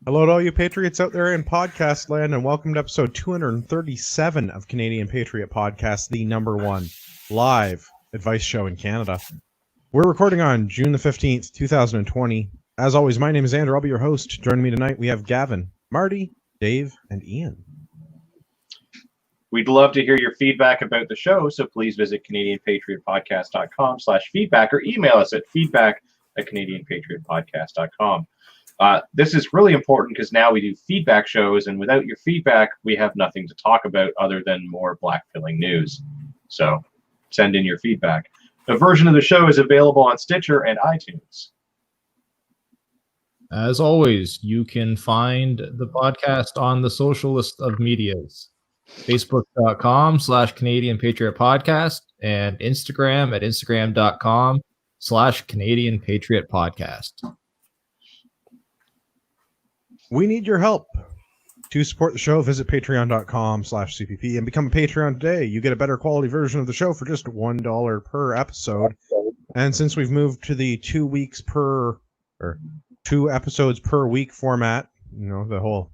Hello to all you Patriots out there in podcast land, and welcome to episode 237 of Canadian Patriot Podcast, the number one live advice show in Canada. We're recording on June the 15th, 2020. As always, my name is Andrew. I'll be your host. Joining me tonight, we have Gavin, Marty, Dave, and Ian. We'd love to hear your feedback about the show, so please visit CanadianPatriotPodcast.com/feedback or email us at feedback@CanadianPatriotPodcast.com. This is really important because now we do feedback shows, and without your feedback, we have nothing to talk about other than more black-filling news. So send in your feedback. A version of the show is available on Stitcher and iTunes. As always, you can find the podcast on the social list of medias. Facebook.com/Canadian Patriot Podcast and Instagram at Instagram.com/Canadian Patriot Podcast. We need your help. To support the show, visit patreon.com/CPP and become a Patreon today. You get a better quality version of the show for just $1 per episode. And since we've moved to the 2 episodes per week format, you know, the whole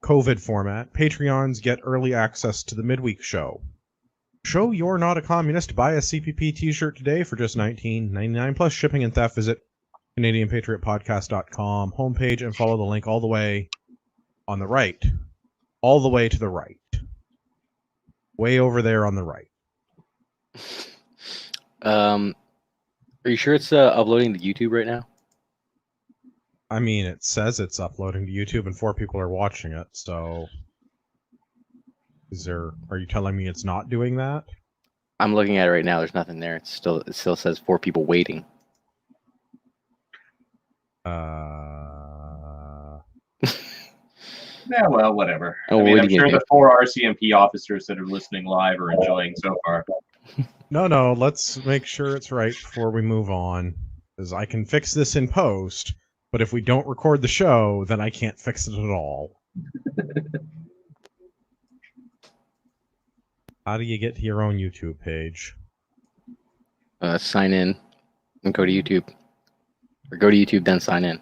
COVID format, Patreons get early access to the midweek show. Show you're not a communist. Buy a CPP t-shirt today for just $19.99 plus shipping and theft. Visit CanadianPatriotPodcast.com homepage and follow the link all the way on the right. All the way to the right. Way over there on the right. Are you sure it's uploading to YouTube right now? I mean, it says it's uploading to YouTube and 4 people are watching it, so are you telling me it's not doing that? I'm looking at it right now. There's nothing there. It still says 4 people waiting. Yeah, well, whatever. Oh, I mean, I'm sure the 4 RCMP officers that are listening live are enjoying so far. No, let's make sure it's right before we move on, because I can fix this in post, but if we don't record the show, then I can't fix it at all. How do you get to your own YouTube page? Sign in and go to YouTube. Or go to YouTube, then sign in.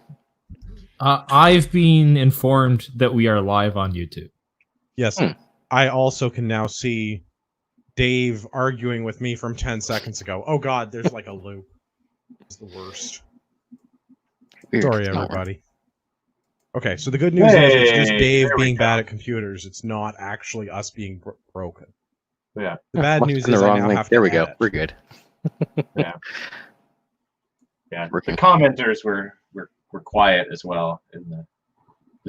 I've been informed that we are live on YouTube. Yes, I also can now see Dave arguing with me from 10 seconds ago. Oh god, there's like a loop. It's the worst. Weird. Sorry, everybody. Okay, so the good news is it's just Dave being bad at computers. It's not actually us being broken. Yeah. The bad news is I now have to There we go. edit. We're good. Yeah. The commenters were quiet as well in the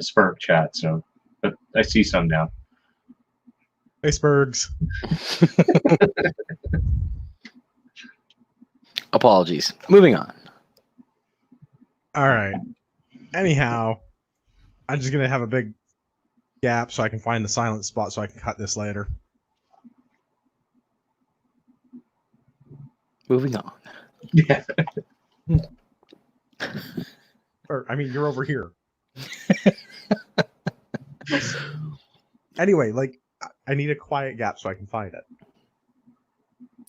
Spurg chat, so but I see some now. Hey, Spurgs. Apologies. Moving on. All right. Anyhow, I'm just going to have a big gap so I can find the silent spot so I can cut this later. Moving on. Yeah. Or, I mean, you're over here. Anyway, like, I need a quiet gap so I can find it.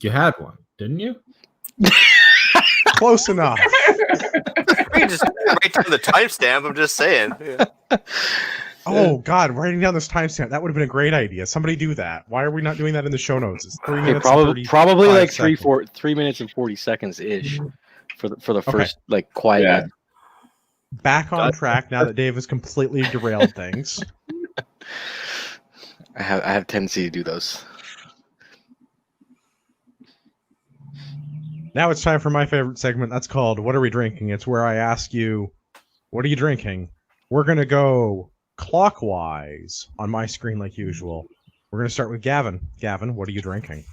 You had one, didn't you? Close enough. We can just write down the timestamp. I'm just saying. Yeah. Oh, God, writing down this timestamp. That would have been a great idea. Somebody do that. Why are we not doing that in the show notes? It's 3 minutes Probably like 3 seconds. 3 minutes and 40 seconds ish for the first like quiet. Yeah. Back on track now that Dave has completely derailed things. I have a tendency to do those. Now it's time for my favorite segment. That's called What Are We Drinking? It's where I ask you, what are you drinking? We're going to go clockwise on my screen like usual. We're going to start with Gavin. Gavin, what are you drinking?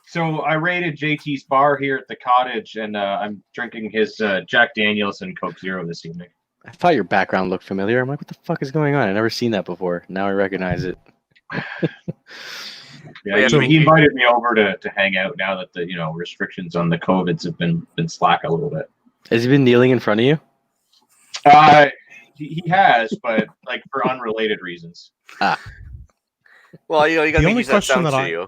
So I raided JT's bar here at the cottage, and I'm drinking his Jack Daniels and Coke Zero this evening. I thought your background looked familiar. I'm like, what the fuck is going on? I've never seen that before. Now I recognize it. Yeah, So- he invited me over to hang out now that the restrictions on the COVIDs have been slack a little bit. Has he been kneeling in front of you? He has, but like for unrelated reasons. Well, you got The to only use that question sound that to I- you.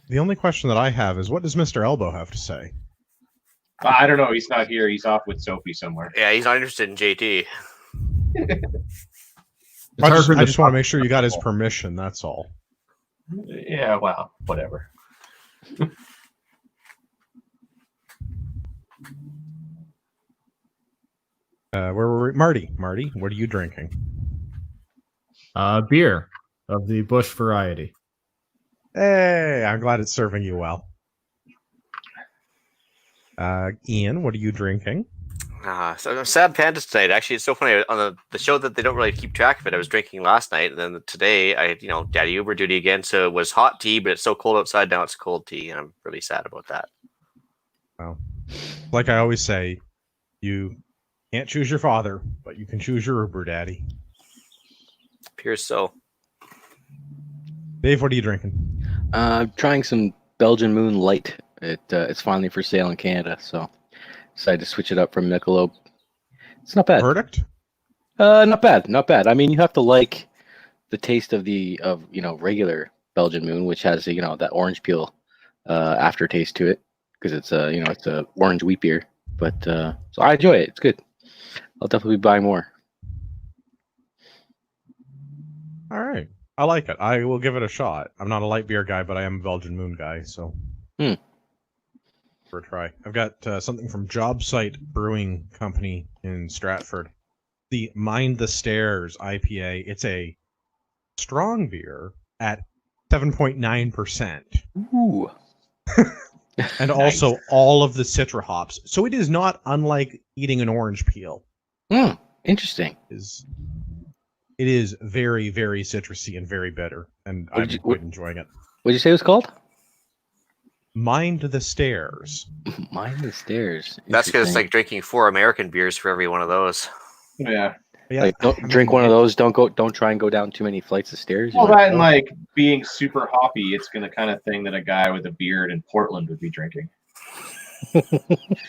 The only question that I have is, what does Mr. Elbow have to say? I don't know. He's not here. He's off with Sophie somewhere. Yeah, he's not interested in JT. I just want to make sure you got his permission. That's all. Yeah, well, whatever. Where were we? Marty, what are you drinking? Beer of the Bush variety. Hey, I'm glad it's serving you well. Ian, what are you drinking? So I'm sad pandas tonight. Actually, it's so funny on the show that they don't really keep track of it. I was drinking last night, and then today I, daddy Uber duty again. So it was hot tea, but it's so cold outside now. It's cold tea, and I'm really sad about that. Well, like I always say, you can't choose your father, but you can choose your Uber daddy. Appears so. Dave, what are you drinking? Trying some Belgian Moon Light. It's finally for sale in Canada, so decided to switch it up from Michelob. It's not bad. Verdict? Not bad. I mean, you have to like the taste of regular Belgian Moon, which has that orange peel aftertaste to it, because it's a orange wheat beer. But so I enjoy it. It's good. I'll definitely be buying more. All right. I like it. I will give it a shot. I'm not a light beer guy, but I am a Belgian Moon guy, so for a try. I've got something from Job Site Brewing Company in Stratford. The Mind the Stairs IPA. It's a strong beer at 7.9%. Ooh. And also all of the citra hops. So it is not unlike eating an orange peel. Interesting. It is very, very citrusy and very bitter, and I'm quite enjoying it. What did you say it was called? Mind the Stairs. Mind the Stairs. That's because it's like drinking 4 American beers for every one of those. Yeah. Like, don't drink one of those. Don't try and go down too many flights of stairs. Well, that and like being super hoppy, it's the kind of thing that a guy with a beard in Portland would be drinking.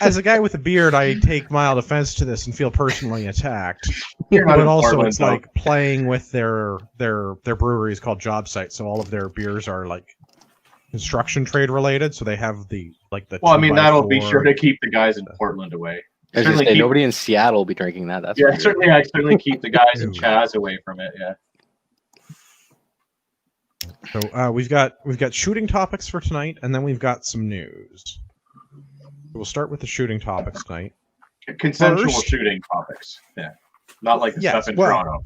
As a guy with a beard, I take mild offense to this and feel personally attacked. But also, Portland, it's like playing with their brewery is called Job Site, so all of their beers are like construction trade related. So they have the. Well, I mean, that'll be sure to keep the guys in Portland away. Nobody in Seattle will be drinking that. That's I certainly keep the guys in Chaz away from it. Yeah. So we've got shooting topics for tonight, and then we've got some news. We'll start with the shooting topics tonight. Consensual shooting topics. Yeah. Not like the stuff in Toronto.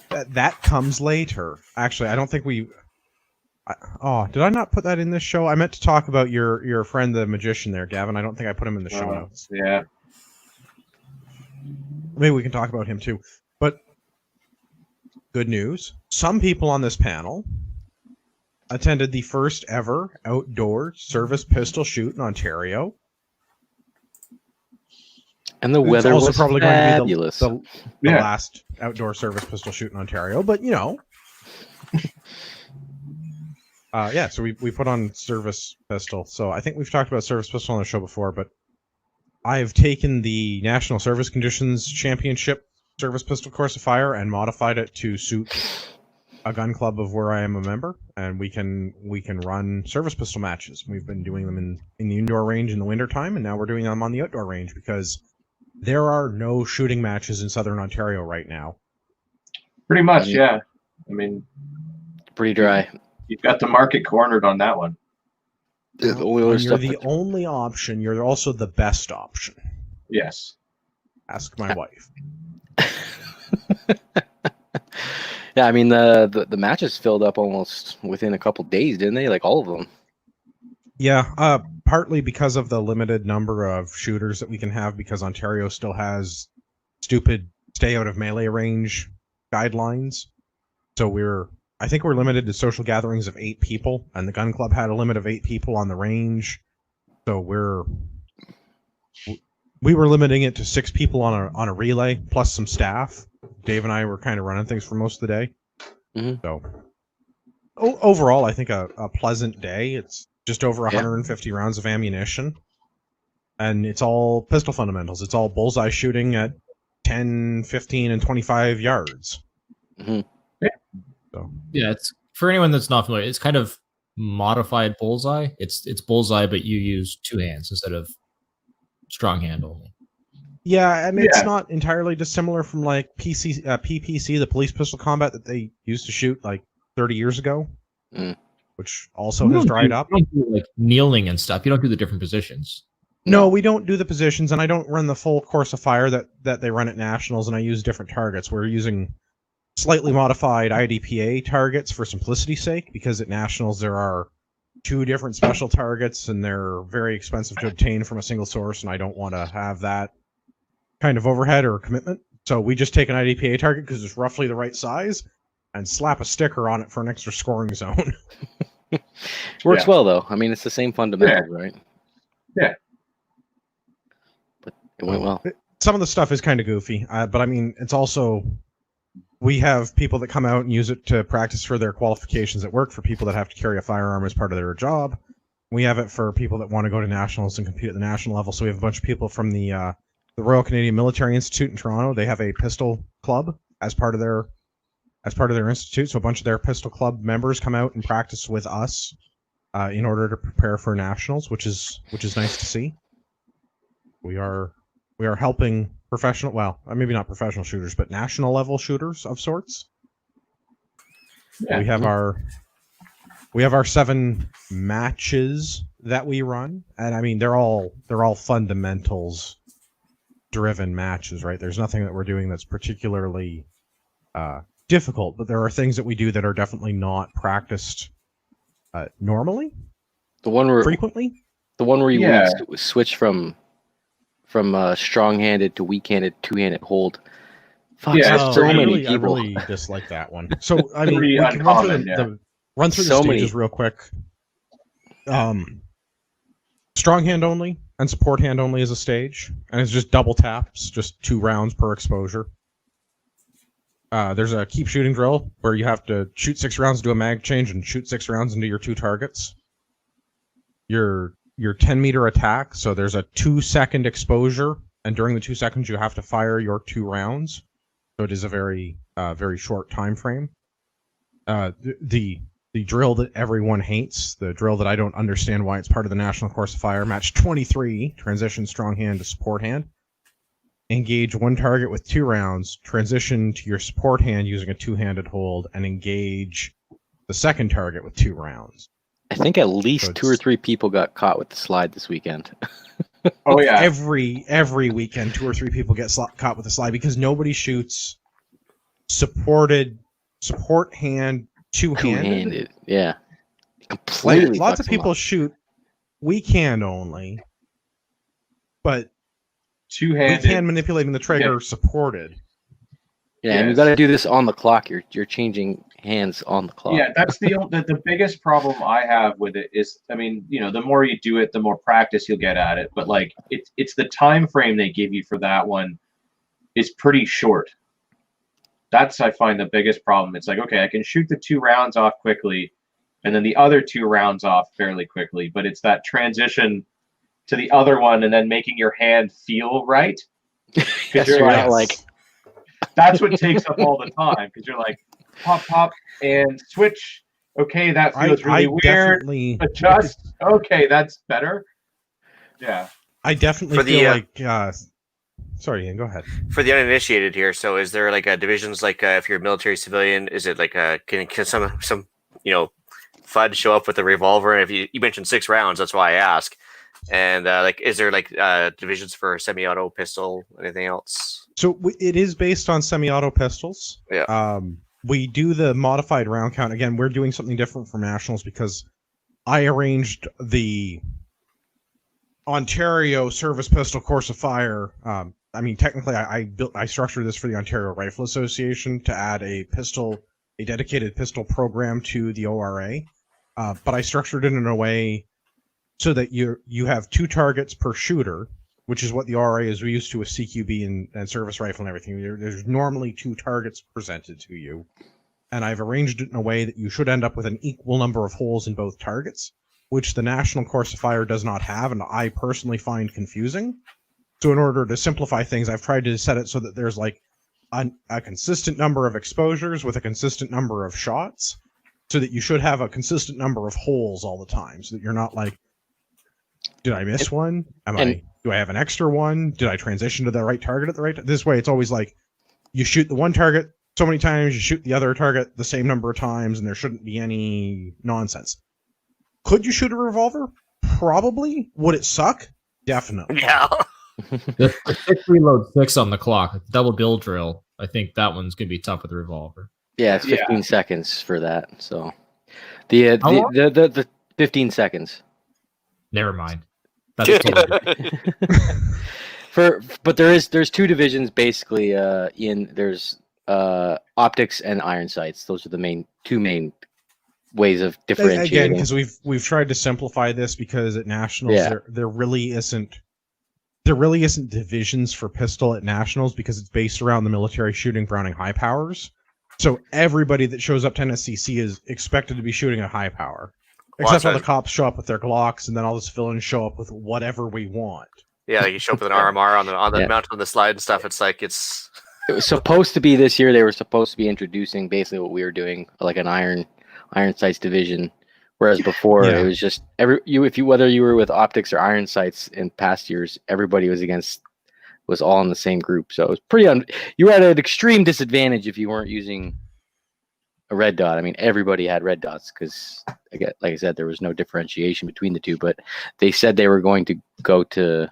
That comes later. Actually, I don't think we. Did I not put that in this show? I meant to talk about your friend, the magician there, Gavin. I don't think I put him in the show notes. Yeah. Maybe we can talk about him too. But good news. Some people on this panel attended the first ever outdoor service pistol shoot in Ontario. And the weather was probably fabulous. going to be the last outdoor service pistol shoot in Ontario, but so we put on service pistol. So I think we've talked about service pistol on the show before, but I've taken the National Service Conditions Championship service pistol course of fire and modified it to suit a gun club of where I am a member, and we can run service pistol matches. We've been doing them in the indoor range in the wintertime, and now we're doing them on the outdoor range because there are no shooting matches in Southern Ontario right now. Pretty much, yeah. I mean, pretty dry. You've got the market cornered on that one. You're the only option. You're also the best option. Yes. Ask my wife. Yeah, I mean the matches filled up almost within a couple days, didn't they? Like all of them. Yeah, partly because of the limited number of shooters that we can have, because Ontario still has stupid stay out of melee range guidelines. So I think we're limited to social gatherings of 8 people, and the gun club had a limit of 8 people on the range. So we were limiting it to 6 people on a relay plus some staff. Dave and I were kind of running things for most of the day. Mm-hmm. So overall, I think a pleasant day. It's just over 150 rounds of ammunition, and it's all pistol fundamentals. It's all bullseye shooting at 10, 15, and 25 yards. Mm-hmm. Yeah, it's for anyone that's not familiar, it's kind of modified bullseye. It's bullseye, but you use 2 hands instead of strong hand only. Yeah, and it's Yeah. not entirely dissimilar from like PPC, the police pistol combat that they used to shoot like 30 years ago, Mm. which also has dried up. You don't do like kneeling and stuff. You don't do the different positions. No, we don't do the positions, and I don't run the full course of fire that they run at nationals, and I use different targets. We're using slightly modified IDPA targets for simplicity's sake, because at nationals there are 2 different special targets, and they're very expensive to obtain from a single source, and I don't want to have that kind of overhead or commitment. So we just take an IDPA target because it's roughly the right size, and slap a sticker on it for an extra scoring zone. Works Yeah. well though. I mean, it's the same fundamentals, right? Yeah. But it went well. Some of the stuff is kind of goofy, but I mean, it's also, we have people that come out and use it to practice for their qualifications at work, for people that have to carry a firearm as part of their job. We have it for people that want to go to nationals and compete at the national level. So we have a bunch of people from the Royal Canadian Military Institute in Toronto. They have a pistol club as part of their institute. So a bunch of their pistol club members come out and practice with us in order to prepare for nationals, which is nice to see. We are helping professional, well, maybe not professional shooters, but national level shooters of sorts. Yeah. We have our 7 matches that we run, and I mean they're all fundamentals driven matches, right? There's nothing that we're doing that's particularly difficult, but there are things that we do that are definitely not practiced normally, frequently. The one where you Yeah. switch from strong-handed to weak-handed, 2-handed hold. Fuck, Yeah, there's so many I people. really dislike that one. So I mean, Pretty we can run through uncommon, run through the So stages many. real quick. Strong hand only and support hand only is a stage, and it's just double taps, just 2 rounds per exposure. There's a keep shooting drill where you have to shoot 6 rounds, do a mag change, and shoot 6 rounds into your 2 targets. Your 10-meter attack, so there's a 2-second exposure, and during the 2 seconds you have to fire your 2 rounds. So it is a very short time frame. The drill that everyone hates, the drill that I don't understand why it's part of the National Course of Fire, match 23, transition strong hand to support hand. Engage 1 target with 2 rounds, transition to your support hand using a 2-handed hold, and engage the second target with 2 rounds. I think at least So 2 or 3 people got caught with the slide this weekend. Oh yeah. Every weekend, 2 or 3 people get caught with a slide because nobody shoots support hand 2-handed. 2-handed. Yeah. Completely. Lots of fucks them people up. shoot weak hand only, but weak hand Two-handed. manipulating the trigger supported. Yeah, and you Yes. got to do this on the clock. You're changing hands on the clock. Yeah, that's the biggest problem I have with it is, I mean, the more you do it, the more practice you'll get at it. But like, it's the time frame they give you for that one is pretty short. That's, I find, the biggest problem. It's like, okay, I can shoot the 2 rounds off quickly, and then the other 2 rounds off fairly quickly. But it's that transition to the other one, and then making your hand feel right. Yes, you're you're like- not like, That's what takes up all the time, because you're like, pop, pop, and switch. Okay, that feels really weird. Definitely, Adjust. Okay, that's better. Yeah. I definitely For the, feel like. Sorry, Ian, go ahead. For the uninitiated here, so is there like divisions like if you're a military civilian, is it like can some FUD show up with a revolver? And if you mentioned 6 rounds, that's why I ask. And like, is there like divisions for semi-auto pistol? Anything else? So it is based on semi-auto pistols. Yeah. We do the modified round count. Again, we're doing something different from nationals because I arranged the Ontario Service Pistol Course of Fire. I mean, technically, I structured this for the Ontario Rifle Association to add a dedicated pistol program to the ORA. But I structured it in a way so that you have 2 targets per shooter, which is what the ORA is used to with CQB and service rifle and everything. There's normally 2 targets presented to you. And I've arranged it in a way that you should end up with an equal number of holes in both targets, which the National Course of Fire does not have, and I personally find confusing. So in order to simplify things, I've tried to set it so that there's like a consistent number of exposures with a consistent number of shots, so that you should have a consistent number of holes all the time, so that you're not like, did I miss one? Do I have an extra one? Did I transition to the right target at the right time? This way, it's always like you shoot the one target so many times, you shoot the other target the same number of times, and there shouldn't be any nonsense. Could you shoot a revolver? Probably. Would it suck? Definitely. Yeah. The 6 reload 6 on the clock, double bill drill. I think that one's gonna be tough with the revolver. Yeah, it's 15 seconds for that. So the 15 seconds. Never mind. That's totally But there's two divisions basically. There's optics and iron sights. Those are the two main ways of differentiating. Again, because we've tried to simplify this because at nationals there really isn't divisions for pistol at nationals because it's based around the military shooting Browning high powers. So everybody that shows up to NSCC is expected to be shooting a high power. Except all the cops show up with their Glocks, and then all the civilians show up with whatever we want. Yeah, you show up with an RMR on the mountain on the slide and stuff. It's like It was supposed to be this year. They were supposed to be introducing basically what we were doing, like an iron sights division. Whereas before it was just whether you were with optics or iron sights in past years, everybody was all in the same group. So it was pretty you were at an extreme disadvantage if you weren't using a red dot. I mean, everybody had red dots because, like I said, there was no differentiation between the two. But they said they were going to go to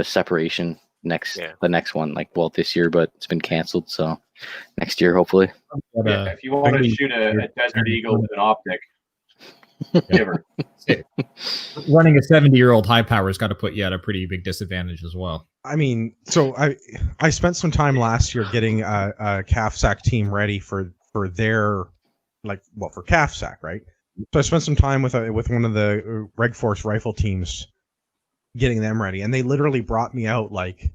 separation the next one, this year, but it's been canceled. So next year, hopefully. Yeah, if you want to shoot a Desert Eagle with an optic, never. Running a 70-year-old high power has got to put you at a pretty big disadvantage as well. I mean, so I spent some time last year getting a CAFSAC team ready for their for CAFSAC, right? So I spent some time with one of the Reg Force rifle teams getting them ready, and they literally brought me out like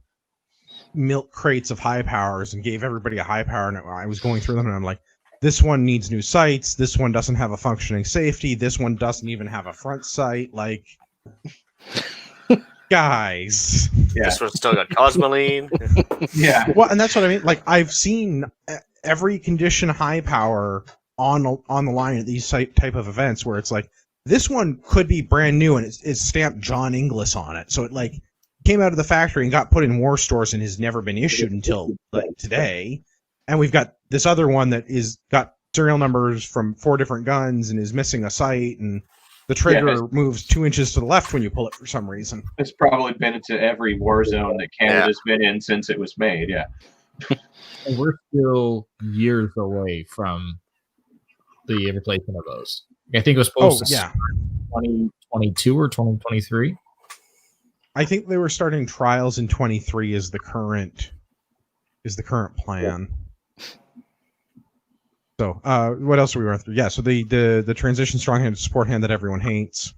milk crates of high powers and gave everybody a high power, and I was going through them and I'm like, this one needs new sights, this one doesn't have a functioning safety, this one doesn't even have a front sight, like guys. This one's still got Cosmoline. Yeah. Well, and that's what I mean. Like, I've seen every condition high power on the line at these type of events where it's like, this one could be brand new and it's stamped John Inglis on it. So it came out of the factory and got put in war stores and has never been issued until today. And we've got this other one that got serial numbers from 4 different guns and is missing a sight, and the trigger moves 2 inches to the left when you pull it for some reason. It's probably been into every war zone that Canada's been in since it was made. Yeah. And we're still years away from the replacement of those. I think it was supposed to start 2022 or 2023. I think they were starting trials in 23 is the current plan. So, what else are we running through? Yeah, so the transition strong-handed support hand that everyone hates.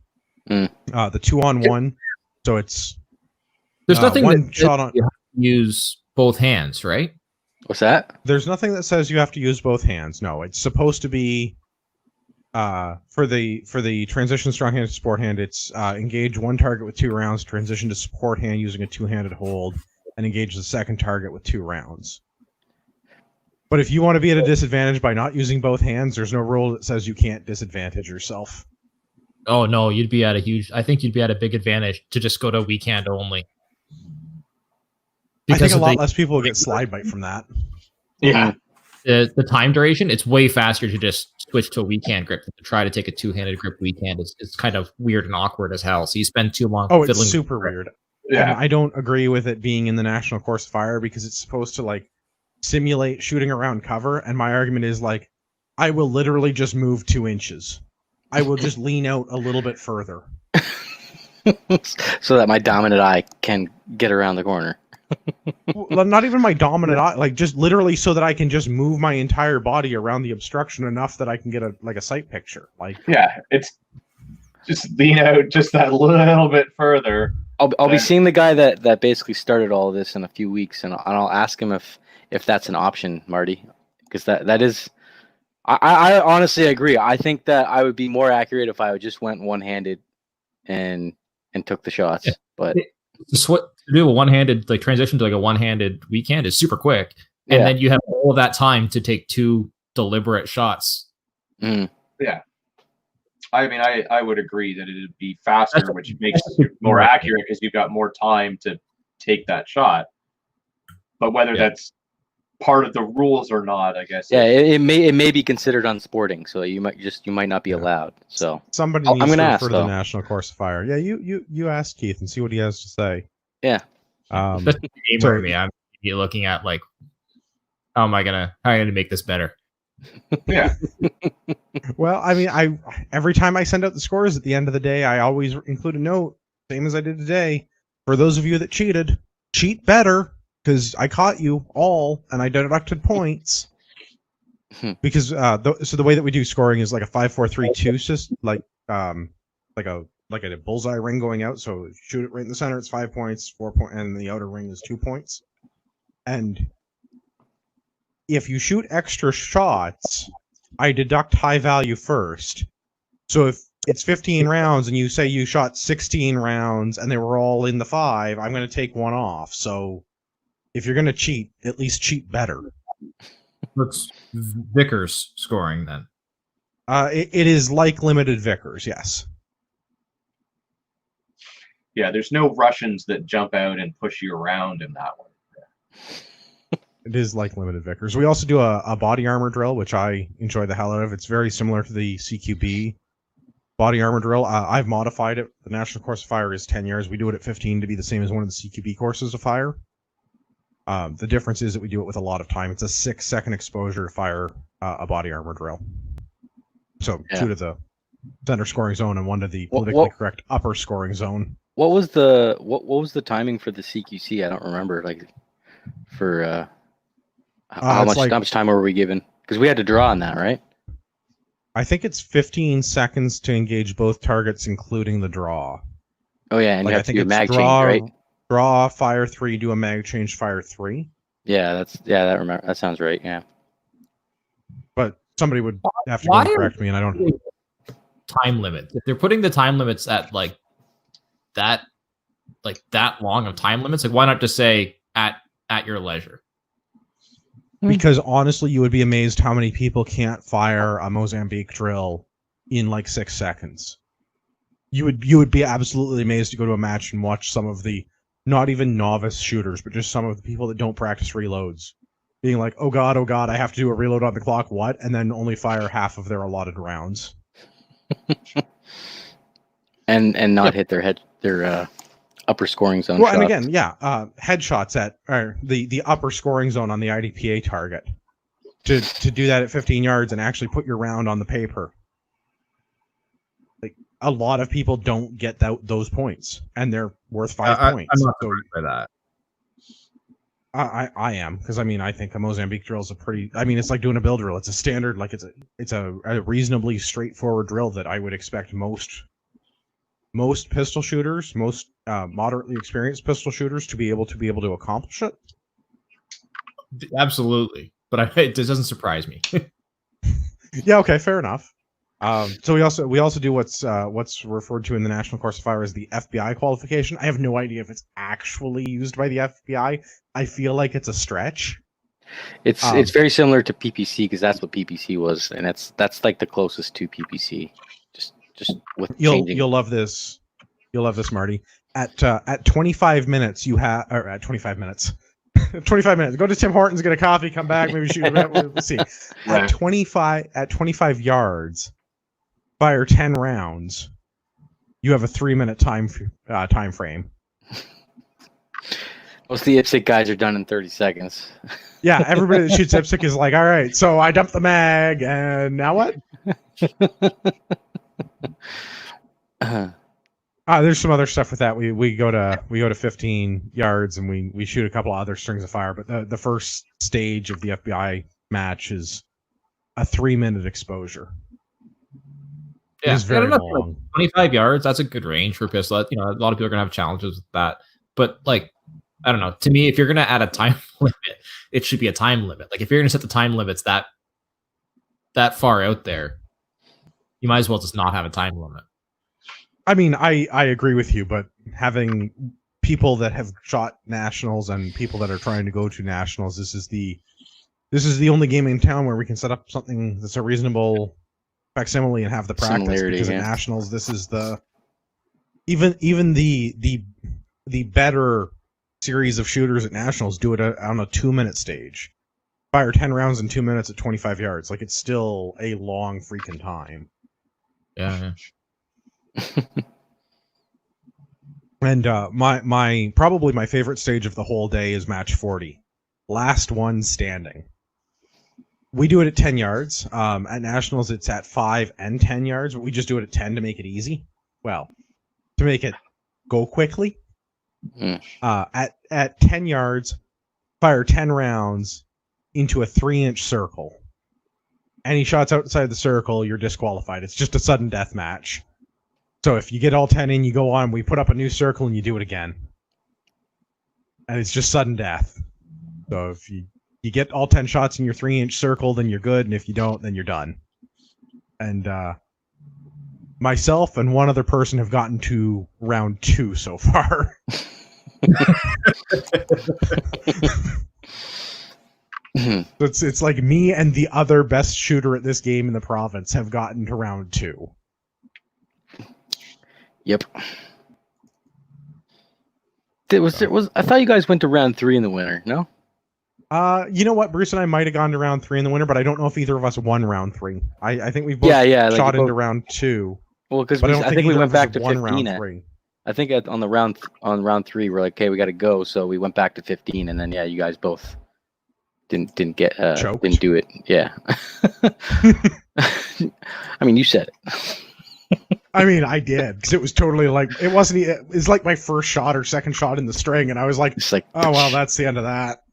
The 2-on-1. So it's there's nothing one that shot on. You have to use both hands, right? What's that? There's nothing that says you have to use both hands. No, it's supposed to be for the transition strong-handed support hand. It's engage one target with 2 rounds, transition to support hand using a 2-handed hold, and engage the second target with 2 rounds. But if you want to be at a disadvantage by not using both hands, there's no rule that says you can't disadvantage yourself. Oh no, I think you'd be at a big advantage to just go to weak hand only. I think a lot less people will get slide bite from that. Yeah. The time duration, it's way faster to just switch to a weak hand grip than to try to take a 2-handed grip weak hand. It's kind of weird and awkward as hell. So you spend too long fiddling. It's super weird. Yeah. And I don't agree with it being in the National Course of Fire because it's supposed to simulate shooting around cover, and my argument is I will literally just move 2 inches. I will just lean out a little bit further. So that my dominant eye can get around the corner. Well, not even my dominant eye, just literally so that I can just move my entire body around the obstruction enough that I can get a sight picture. Yeah, it's just lean out just that little bit further. I'll be seeing the guy that basically started all of this in a few weeks, and I'll ask him if that's an option, Marty, because that is. I honestly agree. I think that I would be more accurate if I just went one-handed and took the shots. Yeah. But to do a one-handed transition to a one-handed weak hand is super quick, and then you have all of that time to take 2 deliberate shots. Yeah. I mean, I would agree that it'd be faster, which makes it more accurate because you've got more time to take that shot. But whether that's part of the rules or not, I guess. Yeah, it may be considered unsporting, so you might not be allowed. So somebody needs to refer to the National Course of Fire. Yeah, you ask Keith and see what he has to say. Yeah. Especially gamer me, I'm looking at like, how am I gonna make this better? Yeah. Well, I mean, every time I send out the scores at the end of the day, I always include a note, same as I did today. For those of you that cheated, cheat better. Because I caught you all, and I deducted points. Because so the way that we do scoring is like a 5-4-3-2 system, like a bullseye ring going out. So shoot it right in the center, it's 5 points, 4 points, and the outer ring is 2 points. And if you shoot extra shots, I deduct high value first. So if it's 15 rounds and you say you shot 16 rounds and they were all in the 5, I'm going to take one off. So if you're going to cheat, at least cheat better. What's Vickers scoring then? It is like limited Vickers, yes. Yeah, there's no Russians that jump out and push you around in that one. It is like limited Vickers. We also do a body armor drill, which I enjoy the hell out of. It's very similar to the CQB body armor drill. I've modified it. The National Course of Fire is 10 years. We do it at 15 to be the same as one of the CQB courses of fire. The difference is that we do it with a lot of time. It's a 6-second exposure to fire a body armor drill. So 2 to the center scoring zone and 1 to the politically correct upper scoring zone. What was the timing for the CQC? I don't remember. Like for how much time were we given? Because we had to draw on that, right? I think it's 15 seconds to engage both targets, including the draw. Oh yeah, and you have to do a mag change, right? Draw, fire 3, do a mag change, fire 3. Yeah, that sounds right. Yeah. But somebody would have to go and correct me, and I don't. Time limit. If they're putting the time limits at that long of time limits, like why not just say at your leisure? Because honestly, you would be amazed how many people can't fire a Mozambique drill in like 6 seconds. You would be absolutely amazed to go to a match and watch some of the not even novice shooters, but just some of the people that don't practice reloads being like, oh god, I have to do a reload on the clock, what? And then only fire half of their allotted rounds. and not hit their upper scoring zone. Well, shots. And again, headshots at the upper scoring zone on the IDPA target. To do that at 15 yards and actually put your round on the paper. Like a lot of people don't get those points, and they're worth 5 points. I'm not sorry for that. I am, because I mean I think a Mozambique drill is it's like doing a bill drill. It's a standard, like it's a reasonably straightforward drill that I would expect most pistol shooters, most moderately experienced pistol shooters to be able to accomplish it. Absolutely, but it doesn't surprise me. Yeah, okay, fair enough. So we also do what's referred to in the National Course of Fire as the FBI qualification. I have no idea if it's actually used by the FBI. I feel like it's a stretch. It's very similar to PPC because that's what PPC was, and that's like the closest to PPC. Just with you'll love this. You'll love this, Marty. At 25 minutes, at 25 minutes. 25 minutes. Go to Tim Hortons, get a coffee, come back, maybe shoot a bit. We'll see. At 25 yards, fire 10 rounds. You have a 3-minute time frame. Most of the IPSC guys are done in 30 seconds. Yeah, everybody that shoots IPSC is like, all right, so I dumped the mag, and now what? There's some other stuff with that. We go to 15 yards and we shoot a couple of other strings of fire. But the first stage of the FBI match is a 3-minute exposure. Yeah, it's very long. 25 yards. That's a good range for pistol. You know, a lot of people are gonna have challenges with that. But like, I don't know. To me, if you're gonna add a time limit, it should be a time limit. Like if you're gonna set the time limits that far out there, you might as well just not have a time limit. I mean, I agree with you, but having people that have shot nationals and people that are trying to go to nationals, this is the only game in town where we can set up something that's a reasonable facsimile and have the practice. Similarity, Because yeah. at nationals, this is the even the better series of shooters at nationals do it on a 2-minute stage. Fire 10 rounds in 2 minutes at 25 yards. Like, it's still a long freaking time. Yeah. And my probably my favorite stage of the whole day is match 40. Last one standing. We do it at 10 yards. At nationals, it's at 5 and 10 yards, but we just do it at 10 to make it easy. Well, to make it go quickly. At 10 yards, fire 10 rounds into a 3-inch circle. Any shots outside the circle, you're disqualified. It's just a sudden death match. So if you get all 10 in, you go on, we put up a new circle, and you do it again. And it's just sudden death. So if you get all 10 shots in your 3-inch circle, then you're good, and if you don't, then you're done. And myself and one other person have gotten to round 2 so far. It's like me and the other best shooter at this game in the province have gotten to round 2. Yep. I thought you guys went to round 3 in the winter, no? You know what? Bruce and I might have gone to round 3 in the winter, but I don't know if either of us won round 3. I think we both shot into round 2. Well, because I think we went back to 15. I think on round 3 we're like, okay, we got to go, so we went back to 15, and then you guys both didn't do it. Yeah. I mean, you said it. I mean, I did, because it was totally like, it's like my first shot or second shot in the string, and I was like, oh, well, that's the end of that.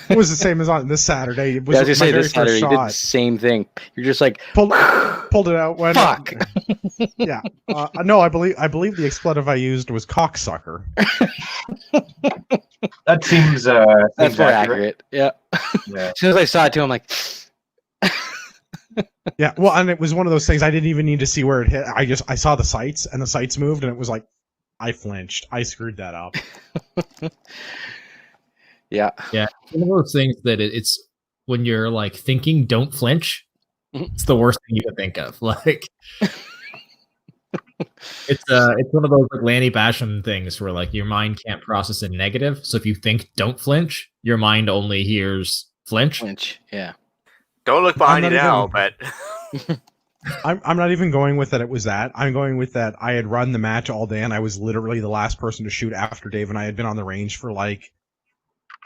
It was the same as on this Saturday. It was I was gonna say very this Saturday first you shot. did the same thing. You're just like pulled it out. When fuck. Yeah. No, I believe the expletive I used was cocksucker. That seems that's more accurate. Yeah. As soon as I saw it too, I'm like. Yeah. Well, and it was one of those things I didn't even need to see where it hit. I saw the sights, and the sights moved, and it was like, I flinched. I screwed that up. Yeah. One of those things that it's when you're like thinking, don't flinch. It's the worst thing you can think of. Like, it's one of those like Lanny Basham things where like your mind can't process a negative. So if you think don't flinch, your mind only hears flinch. Yeah. Don't look behind you now, but I'm not even going with that it was that. I'm going with that I had run the match all day, and I was literally the last person to shoot after Dave, and I had been on the range for like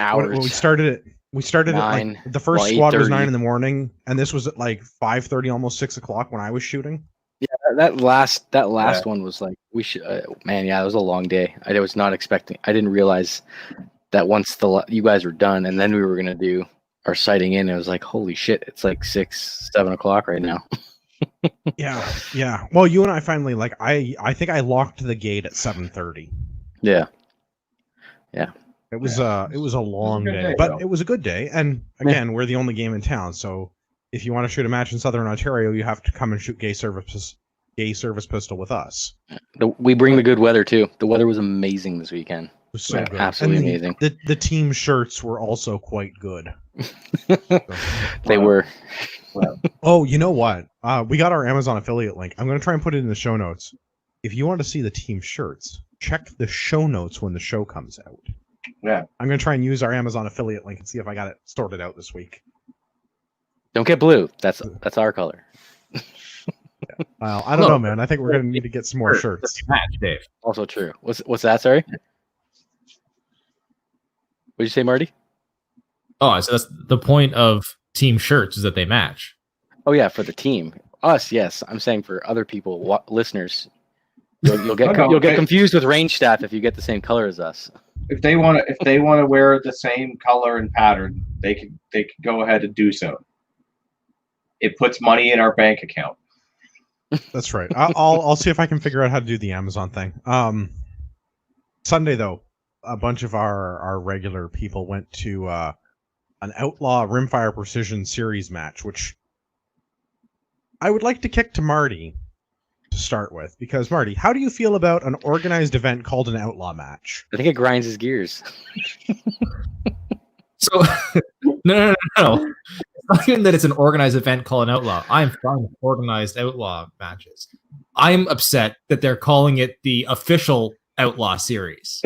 hours. When we started at like, the first squad was 9 in the morning, and this was at like 5:30, almost 6 o'clock when I was shooting. Yeah, that last one was like we should. Man, yeah, it was a long day. I was not expecting. I didn't realize that once you guys were done, and then we were gonna do our sighting in. It was like, holy shit! It's like 6, 7 o'clock right now. Yeah. Well, you and I finally I think I locked the gate at 7:30. Yeah. It was a long day, but it was a good day. And again, we're the only game in town, so if you want to shoot a match in Southern Ontario, you have to come and shoot gay service pistol with us. We bring the good weather too. The weather was amazing this weekend. It was so good. Absolutely amazing. The team shirts were also quite good. They were. Oh, you know what? We got our Amazon affiliate link. I'm going to try and put it in the show notes. If you want to see the team shirts, check the show notes when the show comes out. Yeah. I'm going to try and use our Amazon affiliate link and see if I got it sorted out this week. Don't get blue. That's our color. Well, I don't know, man. I think we're going to need to get some more shirts. Match, Dave. Also true. What's that? Sorry. What'd you say, Marty? Oh, so that's the point of team shirts is that they match. Oh yeah, for the team. Us, yes. I'm saying for other people, listeners, you'll get confused with range staff if you get the same color as us. If they want to wear the same color and pattern, they could go ahead and do so. It puts money in our bank account. That's right. I'll see if I can figure out how to do the Amazon thing. Sunday though, a bunch of our regular people went to an Outlaw Rimfire Precision Series match, which I would like to kick to Marty to start with, because Marty, how do you feel about an organized event called an Outlaw match? I think it grinds his gears. So no. It's not even that it's an organized event called an outlaw. I'm fine with organized outlaw matches. I'm upset that they're calling it the official outlaw series.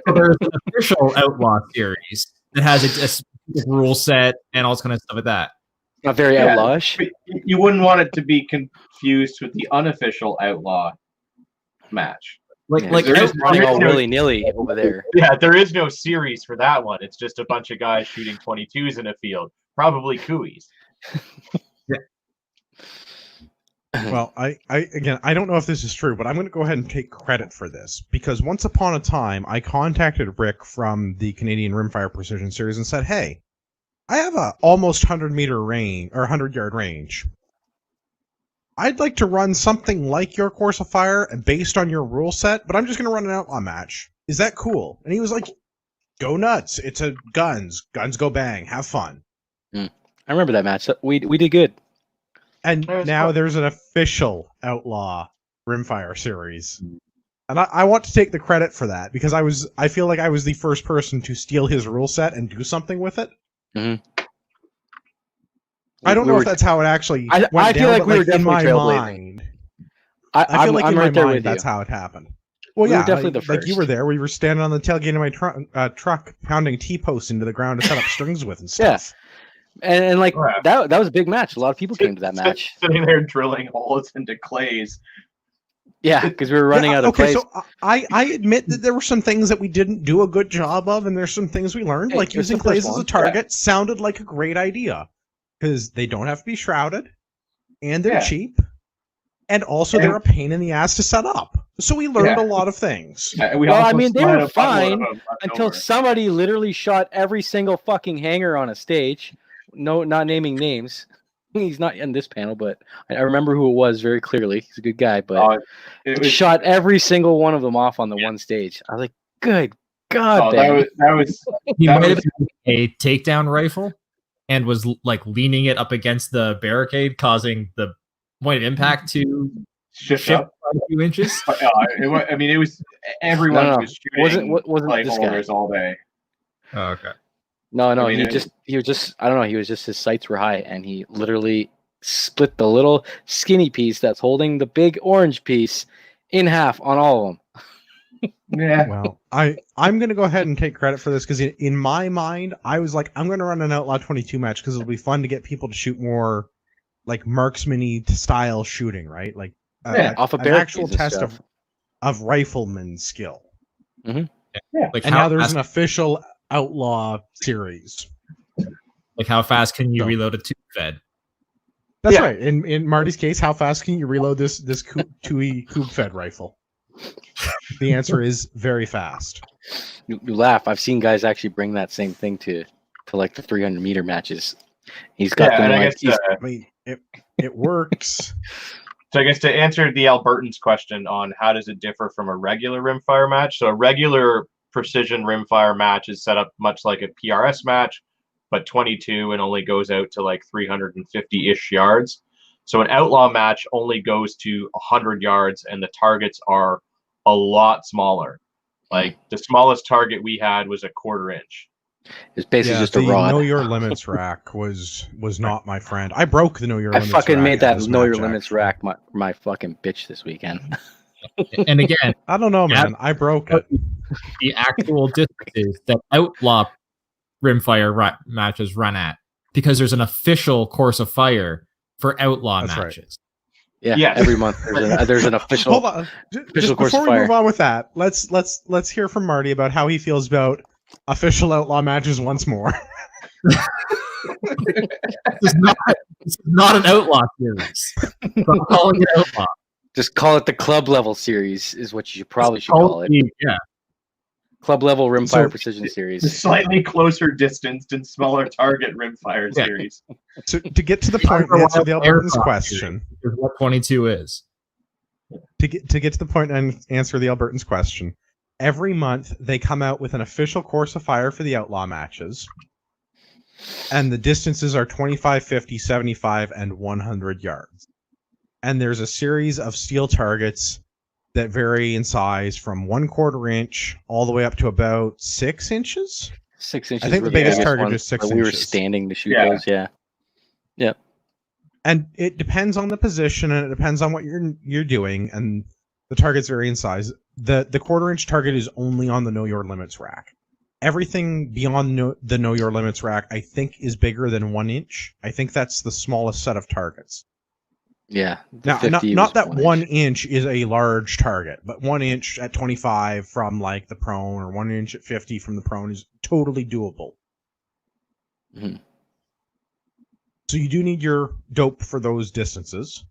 So there's an official outlaw series that has a specific rule set and all this kind of stuff like that. Not very outlawish. But you wouldn't want it to be confused with the unofficial outlaw match. Like they're just running all no- willy nilly over there. Yeah, there is no series for that one. It's just a bunch of guys shooting 22s in a field, probably cooies. Well, I don't know if this is true, but I'm going to go ahead and take credit for this because once upon a time, I contacted Rick from the Canadian Rimfire Precision Series and said, "Hey, I have a almost 100-meter range or 100-yard range. I'd like to run something like your course of fire based on your rule set, but I'm just going to run an outlaw match. Is that cool?" And he was like, "Go nuts! It's a guns go bang, have fun." I remember that match. We did good. And That was now fun. there's an official outlaw rimfire series. And I want to take the credit for that because I feel like I was the first person to steal his rule set and do something with it. Mhm. I don't We know were- if that's how it actually I went feel down, like but we were in definitely my trailblazing. mind, I feel like I'm in right my there mind with that's you. how it happened. Well, We were yeah, definitely the like you first. were there. We were standing on the tailgate of my truck, pounding T-posts into the ground to set up strings with and Yeah. stuff. And like Yeah. that was a big match. A lot of people came to that match. Sitting there drilling holes into clays. Yeah, because we were running out of okay, place. so I admit that there were some things that we didn't do a good job of, and there's some things we learned, Hey, like it was the using clays first as a one. target sounded like a great idea because they don't have to be shrouded, and they're Yeah. cheap, and also And- they're a pain in the ass to set up. So we learned Yeah. a lot of things. We Well, I also mean, they slid were a buttload fine of them up until nowhere. somebody literally shot every single fucking hanger on a stage. No, not naming names. He's not in this panel, but I remember who it was very clearly. He's a good guy, but It was, shot every single one of them off on the one stage. I was like, good God, oh, Ben. that was He That might have was- been a takedown rifle and was like leaning it up against the barricade, causing the point of impact to shift shift up. by a few inches. But, it was everyone No, no, was shooting wasn't clay this guy. homers all day. Oh, okay. No, I mean, he was just I don't know, he was just his sights were high and he literally split the little skinny piece that's holding the big orange piece in half on all of them. Yeah. Well, I'm going to go ahead and take credit for this because in my mind, I was like, I'm going to run an Outlaw 22 match because it'll be fun to get people to shoot more like marksman-y style shooting, right? Like Yeah, off of an barricades actual and test stuff. of rifleman skill. Like And how now there's fast, an official Outlaw series. like how fast can you So- reload a tube fed? That's Yeah. right. In Marty's case, how fast can you reload this Tui Coupe Fed rifle? The answer is very fast. You laugh. I've seen guys actually bring that same thing to like the 300-meter matches. He's got Yeah, them and I like guess I mean, it works. so I guess to answer the Albertan's question on how does it differ from a regular rimfire match. So a regular precision rimfire match is set up much like a PRS match, but 22 and only goes out to like 350-ish yards. So an outlaw match only goes to 100 yards and the targets are a lot smaller. Like the smallest target we had was a 1/4 inch. it's basically just a the rod. Know Your Limits rack was not my friend. I broke the Know Your I Limits fucking rack made that as Know Your match Limits action. rack my fucking bitch this weekend. And again, I don't know, Yeah. man. I broke it. the actual distances that outlaw rimfire matches run at, because there's an official course of fire for outlaw That's right. matches. Yeah, Yes. every month there's an official. Hold on. Just course before of we fire. move on with that, let's hear from Marty about how he feels about official outlaw matches once more. This is not an outlaw series. I'm calling it outlaw. Just call it the club level series is what you probably should call it. Yeah. Club level rimfire So- precision The series. slightly closer distanced and smaller target rimfire Yeah. series. So to get to the point and answer the Albertan's question, Is what 22 is. to get to the point and answer the Albertan's question, every month they come out with an official course of fire for the outlaw matches, and the distances are 25, 50, 75, and 100 yards. And there's a series of steel targets that vary in size from 1/4 inch all the way up to about 6 inches. 6 inches. I think were the biggest biggest target ones, is 6 but we were inches. standing to shoot Yeah. those. Yeah. Yep. And it depends on the position, and it depends on what you're doing, and the targets vary in size. The 1/4-inch target is only on the Know Your Limits rack. Everything beyond the Know Your Limits rack, I think, is bigger than 1 inch. I think that's the smallest set of targets. Yeah. The Now, 50 not was that 1 inch. inch is a large target, but 1 inch at 25 from like the prone, or 1 inch at 50 from the prone is totally doable. Mhm. So you do need your dope for those distances.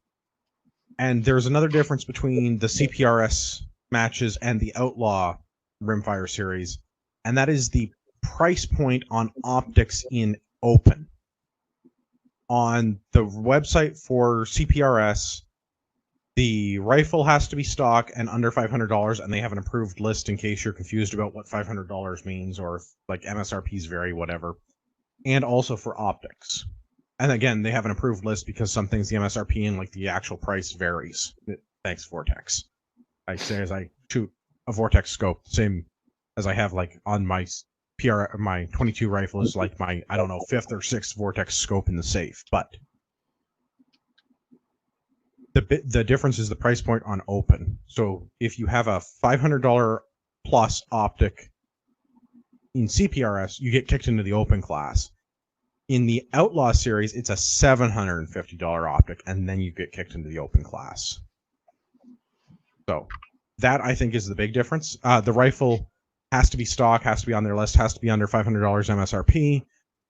And there's another difference between the CPRS matches and the Outlaw Rimfire series, and that is the price point on optics in open. On the website for CPRS, the rifle has to be stock and under $500, and they have an approved list in case you're confused about what $500 means, or if, like, MSRPs vary, whatever. And also for optics. And again, they have an approved list because some things the MSRP and like the actual price varies. Thanks, Vortex. I say as I shoot a Vortex scope, same as I have like on my my 22 rifle is like my, I don't know, 5th or 6th Vortex scope in the safe. But the difference is the price point on open. So if you have a $500 plus optic in CPRS, you get kicked into the open class. In the Outlaw series, it's a $750 optic, and then you get kicked into the open class. So that, I think, is the big difference. The rifle has to be stock, has to be on their list, has to be under $500 MSRP,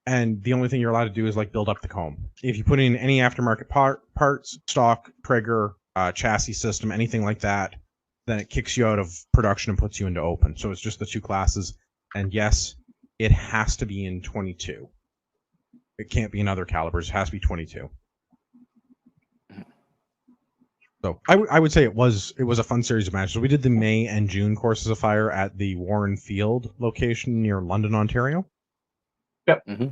and the only thing you're allowed to do is like build up the comb. If you put in any aftermarket parts, stock, trigger, chassis system, anything like that, then it kicks you out of production and puts you into open. So it's just the two classes, and yes, it has to be in 22. It can't be in other calibers. It has to be 22. So I would say it was a fun series of matches. So we did the May and June courses of fire at the Warren Field location near London, Ontario. Yep. Mm-hmm.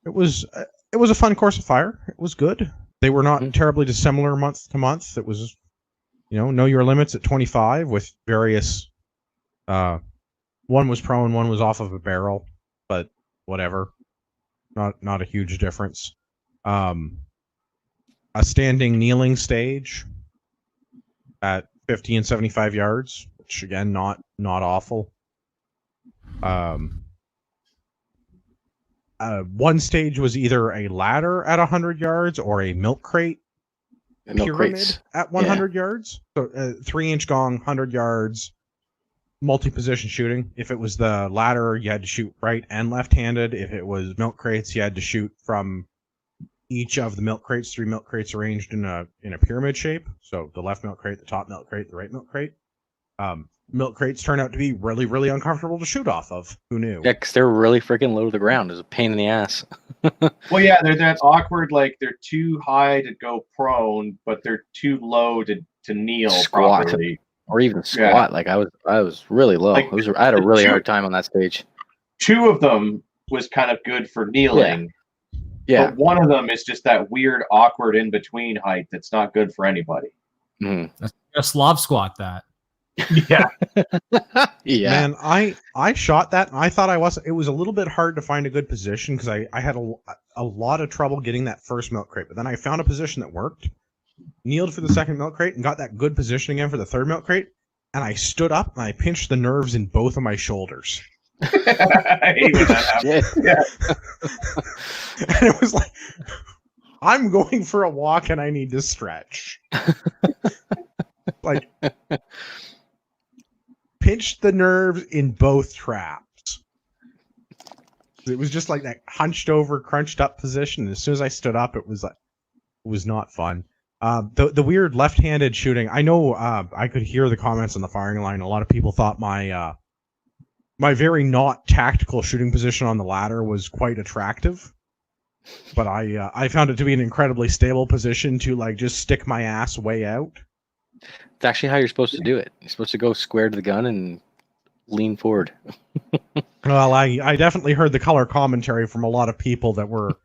It was a fun course of fire. It was good. They were not terribly dissimilar month to month. It was, know your limits at 25 with various. One was prone, one was off of a barrel, but whatever. Not a huge difference. A standing kneeling stage at 50 and 75 yards, which again not awful. One stage was either a ladder at 100 yards or a milk crate pyramid at 100 yards. So 3-inch gong, 100 yards, multi-position shooting. If it was the ladder, you had to shoot right and left-handed. If it was milk crates, you had to shoot from each of the milk crates, 3 milk crates arranged in a pyramid shape. So the left milk crate, the top milk crate, the right milk crate. Milk crates turn out to be really, really uncomfortable to shoot off of. Who knew? Yeah, because they're really freaking low to the ground. It's a pain in the ass. Well, yeah, they're that awkward, like they're too high to go prone, but they're too low to kneel Squat. properly. Or even squat. Yeah. Like I was really low. Like, I had a really hard time on that stage. 2 of them was kind of good for kneeling. Yeah. But one of them is just that weird, awkward in between height that's not good for anybody. Mm. That's a Slav squat that. Yeah. Yeah. Man, I shot that, and I thought it was a little bit hard to find a good position because I had a lot of trouble getting that first milk crate, but then I found a position that worked, kneeled for the second milk crate, and got that good position again for the third milk crate, and I stood up and I pinched the nerves in both of my shoulders. I hate when that happens. Yeah. And it was like, I'm going for a walk and I need to stretch. Like, pinched the nerves in both traps. It was just like that hunched over, crunched up position. And as soon as I stood up, it was not fun. The weird left-handed shooting. I know I could hear the comments on the firing line. A lot of people thought my very not tactical shooting position on the ladder was quite attractive, but I found it to be an incredibly stable position to like just stick my ass way out. It's actually how you're supposed to do it. You're supposed to go square to the gun and lean forward. Well, I definitely heard the color commentary from a lot of people that were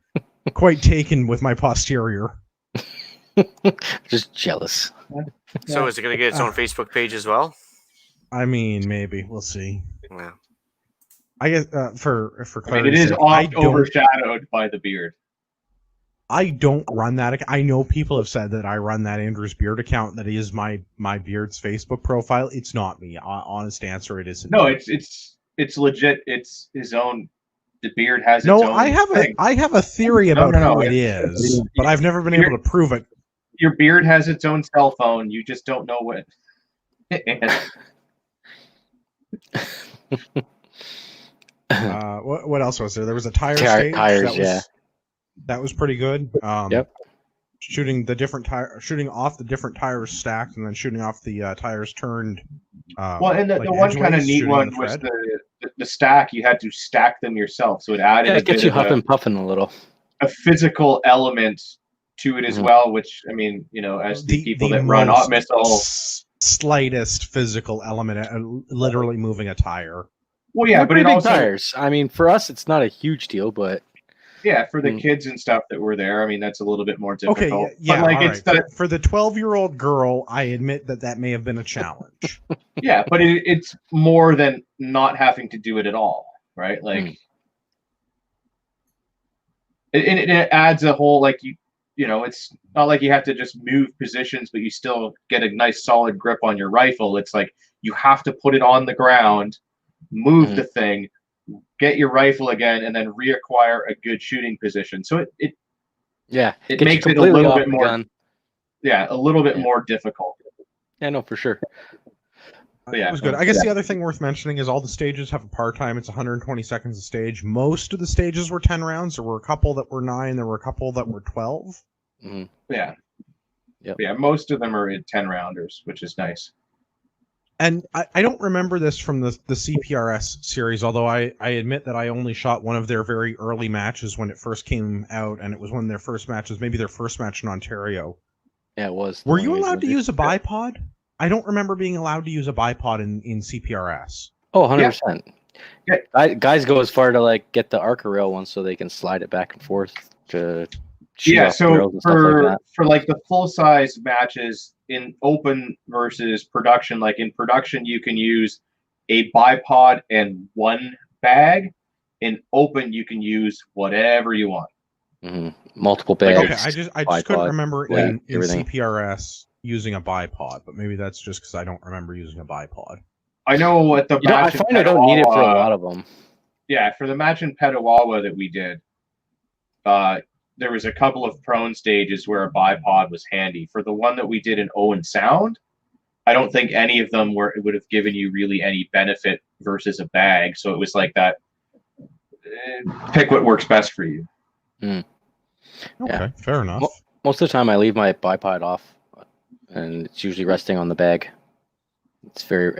quite taken with my posterior. Just jealous. So is it going to get its own Facebook page as well? I mean, maybe. We'll see. Yeah. I guess for I mean, clarity, it is I oft overshadowed by the beard. I don't run that. I know people have said that I run that Andrew's Beard account. That is my beard's Facebook profile. It's not me. Honest answer, it isn't. No, me. it's legit. It's his own. The beard has its No, own. I have a theory about who it is, but I've never been able to prove it. Your beard has its own cell phone. You just don't know what. What else was there? There was a stage. Tires, that was pretty good. Yep. Shooting off the different tires stacked, and then shooting off the tires turned. Well, and the one kind of neat one was the stack. You had to stack them yourself, so it added. Yeah, it gets you huffing puffing a little. A physical element to it as well, which I mean, as the people that run op missile, slightest physical element, literally moving a tire. Well, yeah, but it also tires. I mean, for us, it's not a huge deal, but yeah, for the kids and stuff that were there, I mean, that's a little bit more difficult. Okay, yeah, but it's for the 12-year-old girl, I admit that may have been a challenge. Yeah, but it's more than not having to do it at all, right? Like, it adds a whole it's not like you have to just move positions, but you still get a nice solid grip on your rifle. It's like you have to put it on the ground, move the thing, get your rifle again, and then reacquire a good shooting position. So it makes it a little bit more a little bit more difficult. Yeah, no, for sure. Yeah, it was good. I guess the other thing worth mentioning is all the stages have a par time. It's 120 seconds a stage. Most of the stages were 10 rounds. There were a couple that were 9. There were a couple that were 12. Yeah. Yep. Yeah, most of them are in 10 rounders, which is nice. And I don't remember this from the CPRS series, although I admit that I only shot one of their very early matches when it first came out, and it was one of their first matches, maybe their first match in Ontario. Yeah, it was. Were you allowed to use a bipod? I don't remember being allowed to use a bipod in CPRS. Oh, 100%. Yeah. Guys go as far to get the Arca rail one so they can slide it back and forth to shoot off barrels and stuff like that. For the full size matches in open versus production, like in production you can use a bipod and one bag. In open you can use whatever you want. Multiple bags. Okay, I just couldn't remember in CPRS using a bipod, but maybe that's just because I don't remember using a bipod. I know what the match. I find I don't need it for a lot of them. Yeah, for the match in Petawawa that we did, there was a couple of prone stages where a bipod was handy. For the one that we did in Owen Sound, I don't think any of them would have given you really any benefit versus a bag. So it was like that. Pick what works best for you. Okay, fair enough. Most of the time, I leave my bipod off, and it's usually resting on the bag. It's very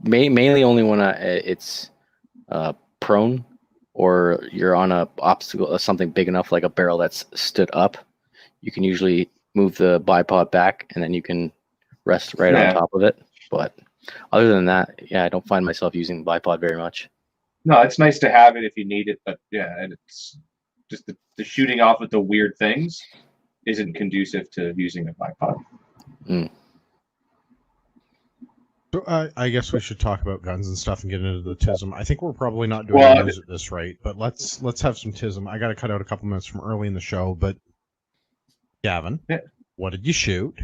mainly only when it's prone, or you're on a obstacle, something big enough like a barrel that's stood up. You can usually move the bipod back, and then you can rest right on top of it. But other than that, I don't find myself using the bipod very much. No, it's nice to have it if you need it, but and it's just the shooting off with the weird things isn't conducive to using a bipod. So I guess we should talk about guns and stuff and get into the TISM. I think we're probably not doing news at this rate, but let's have some TISM. I got to cut out a couple minutes from early in the show, but Gavin, what did you shoot?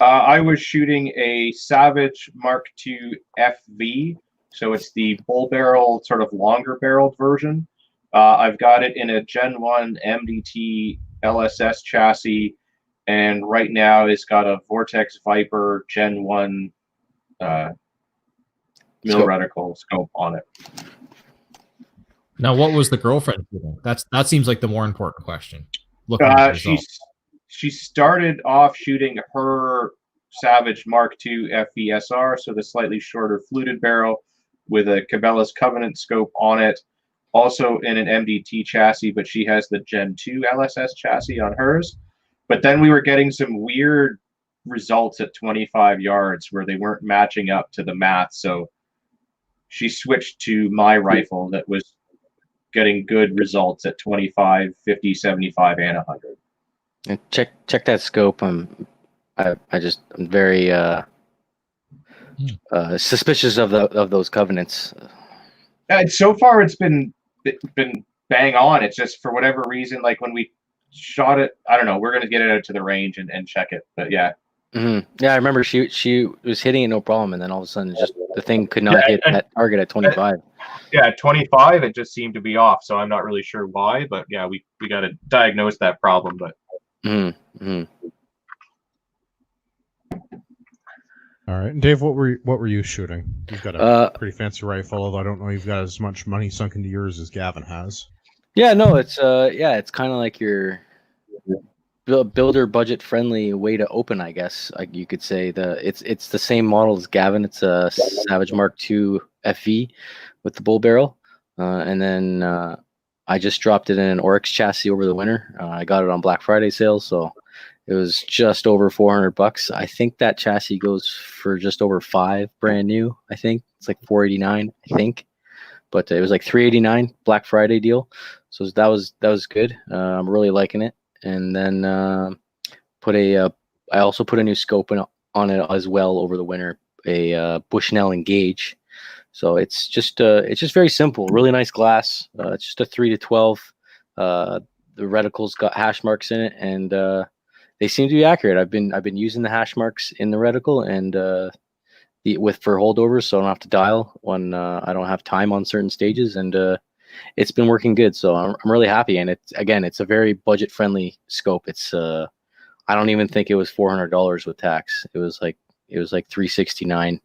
I was shooting a Savage Mark II FV, so it's the bull barrel, sort of longer barreled version. I've got it in a Gen 1 MDT LSS chassis, and right now it's got a Vortex Viper Gen 1 mill reticle scope on it. Now, what was the girlfriend doing? That seems like the more important question. She started off shooting her Savage Mark II FVSR, so the slightly shorter fluted barrel with a Cabela's Covenant scope on it, also in an MDT chassis, but she has the Gen 2 LSS chassis on hers. But then we were getting some weird results at 25 yards where they weren't matching up to the math, so she switched to my rifle that was getting good results at 25, 50, 75, and 100. And check that scope. I'm very suspicious of those covenants. And so far, it's been bang on. It's just for whatever reason, like when we shot it, I don't know. We're gonna get it out to the range and check it. But yeah, Yeah, I remember she was hitting it no problem, and then all of a sudden, just the thing could not hit that target at 25. yeah, 25. It just seemed to be off. So I'm not really sure why. But yeah, we got to diagnose that problem. But All right, and Dave, what were you shooting? You've got a pretty fancy rifle, although I don't know you've got as much money sunk into yours as Gavin has. Yeah, no, it's it's kind of like your builder budget friendly way to open, I guess. Like you could say it's the same model as Gavin. It's a Savage Mark II FV with the bull barrel, and then I just dropped it in an Oryx chassis over the winter. I got it on Black Friday sale, so it was just over $400. I think that chassis goes for just over $5 brand new. I think it's like $489. I think, but it was like $389 Black Friday deal. So that was good. I'm really liking it. And then I also put a new scope on it as well over the winter, a Bushnell Engage. So it's just very simple, really nice glass. It's just a 3-12. The reticle's got hash marks in it, and they seem to be accurate. I've been using the hash marks in the reticle and for holdovers, so I don't have to dial when I don't have time on certain stages, and it's been working good. So I'm really happy. And it's a very budget friendly scope. It's I don't even think it was $400 with tax. It was like $369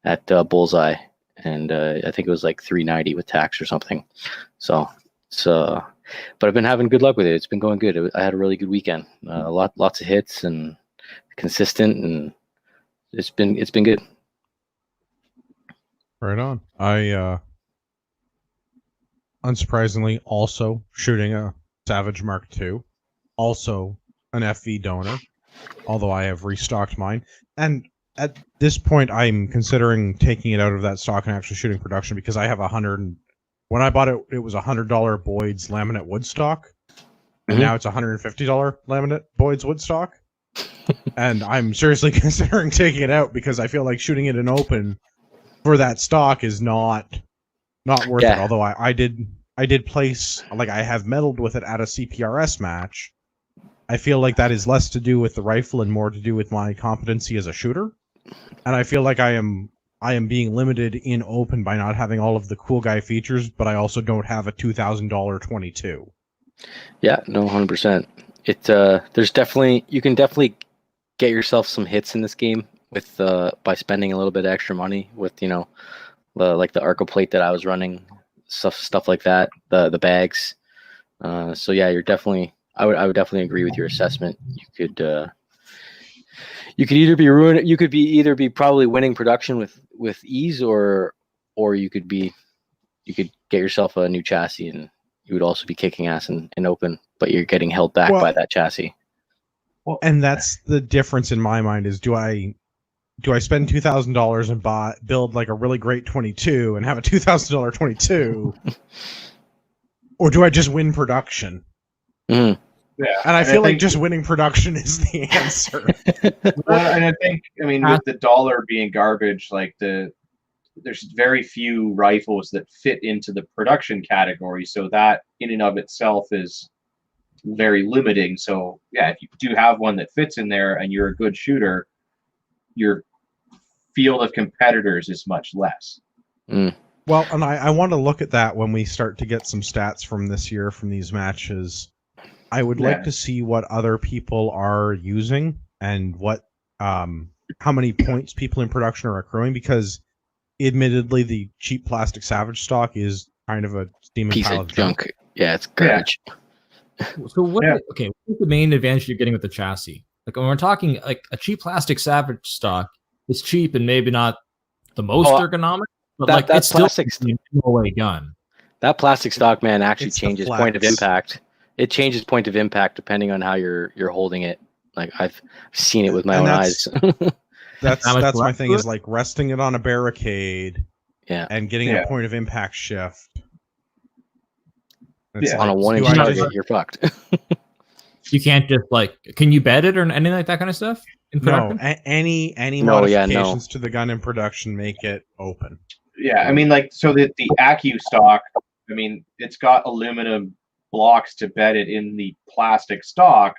at Bullseye, and I think it was like $390 with tax or something. So it's but I've been having good luck with it. It's been going good. I had a really good weekend. Lots of hits and consistent, and it's been good. Right on. I unsurprisingly also shooting a Savage Mark II, also an FV donor, although I have restocked mine. And at this point, I'm considering taking it out of that stock and actually shooting production, because I have when I bought it, it was $100 Boyd's laminate wood stock, and now it's $150 laminate Boyd's wood stock. And I'm seriously considering taking it out because I feel like shooting it in open for that stock is not worth it. Although I did place, like, I have meddled with it at a CPRS match. I feel like that is less to do with the rifle and more to do with my competency as a shooter. And I feel like I am being limited in open by not having all of the cool guy features, but I also don't have a $2,000 22. Yeah, no, 100%. You can definitely get yourself some hits in this game with by spending a little bit of extra money with, like the Arco plate that I was running, stuff like that, the bags. So yeah, I would definitely agree with your assessment. You could either be probably winning production with ease, or you could get yourself a new chassis and you would also be kicking ass in open, but you're getting held back by that chassis. Well, and that's the difference in my mind is, do I spend $2,000 and build like a really great 22 and have a $2,000 22, or do I just win production? Mm. Yeah, and I feel like just winning production is the answer. Well, and I think, with the dollar being garbage, like there's very few rifles that fit into the production category, so that in and of itself is very limiting. So yeah, if you do have one that fits in there and you're a good shooter, your field of competitors is much less. Well, and I want to look at that when we start to get some stats from this year from these matches. I would like to see what other people are using and what how many points people in production are accruing, because admittedly the cheap plastic Savage stock is kind of a steaming piece pile of junk. Yeah, it's garbage. So what's the main advantage you're getting with the chassis? Like when we're talking like a cheap plastic Savage stock, it's cheap and maybe not the most ergonomic, but it's plastic still a no-way gun. That plastic stock, man, actually changes point of impact. It changes point of impact depending on how you're holding it. Like I've seen it with my own eyes. That's my thing, is like resting it on a barricade, and getting a point of impact shift. On a 1-inch target, you're fucked. You can't just can you bed it or anything like that kind of stuff in production? No, any modifications to the gun in production make it open. Yeah, I mean, like, so the Accu stock, I mean, it's got aluminum blocks to bed it in the plastic stock.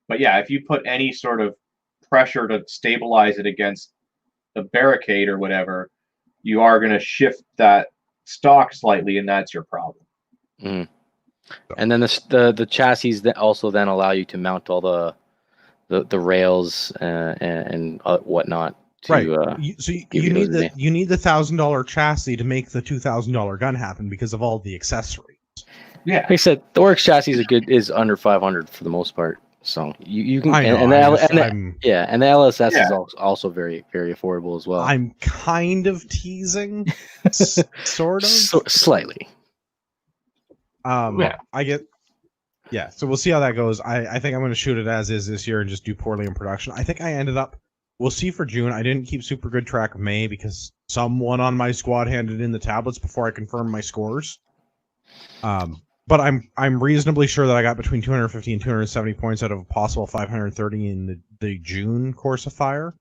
But yeah, if you put any sort of pressure to stabilize it against a barricade or whatever, you are going to shift that stock slightly, and that's your problem. Mm. And then the chassis that also then allow you to mount all the rails and whatnot. To, Right. so you need the $1,000 chassis to make the $2,000 gun happen because of all the accessories. Yeah, like I said, the Oryx chassis is under 500 for the most part. So you can I know, and the LSS Yeah. is also very very affordable as well. I'm kind of teasing, sort of, slightly. Yeah. So we'll see how that goes. I think I'm going to shoot it as is this year and just do poorly in production. I think I ended up. We'll see for June. I didn't keep super good track of May because someone on my squad handed in the tablets before I confirmed my scores. But I'm reasonably sure that I got between 250 and 270 points out of a possible 530 in the June course of fire.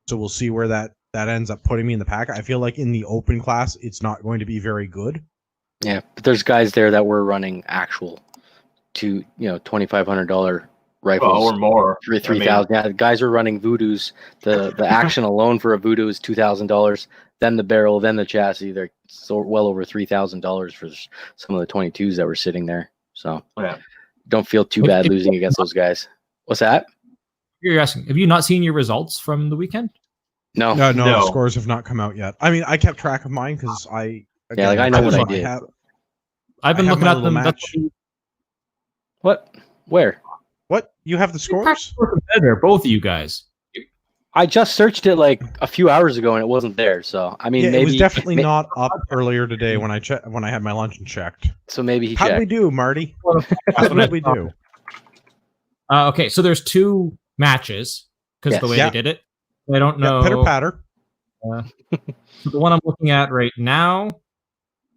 So we'll see where that ends up putting me in the pack. I feel like in the open class, it's not going to be very good. Yeah, but there's guys there that were running actual $2,500 rifles or more. 3,000. Yeah, guys are running Voodoos. The action alone for a Voodoo is $2,000. Then the barrel, then the chassis. They're so well over $3,000 for some of the 22s that were sitting there. So don't feel too bad losing against those guys. What's that? You're asking, have you not seen your results from the weekend? No. The scores have not come out yet. I mean, I kept track of mine because I know what I did. I've been looking at them. What? Where? What? You have the scores? Competitor, both of you guys. I just searched it like a few hours ago and it wasn't there. So I mean, maybe it was definitely not up earlier today when I had my lunch and checked. So maybe he How checked. did we do, Marty? How did we do? Okay, so there's two matches because of the way they did it. I don't know. Pitter patter. The one I'm looking at right now.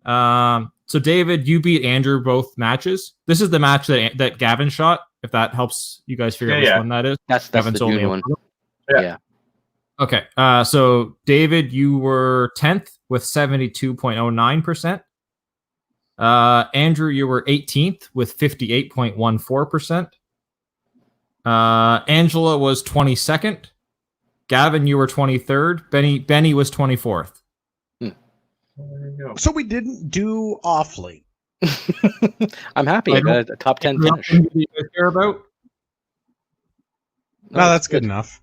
So David, you beat Andrew both matches. This is the match that Gavin shot. If that helps you guys figure out which one that is. That's Gavin's the June one. Yeah. Okay. So David, you were 10th with 72.09%. Andrew, you were 18th with 58.14%. Angela was 22nd. Gavin, you were 23rd. Benny was 24th. So we didn't do awfully. I'm happy. I got a top 10 finish. Do you guys care about? No, that's good enough.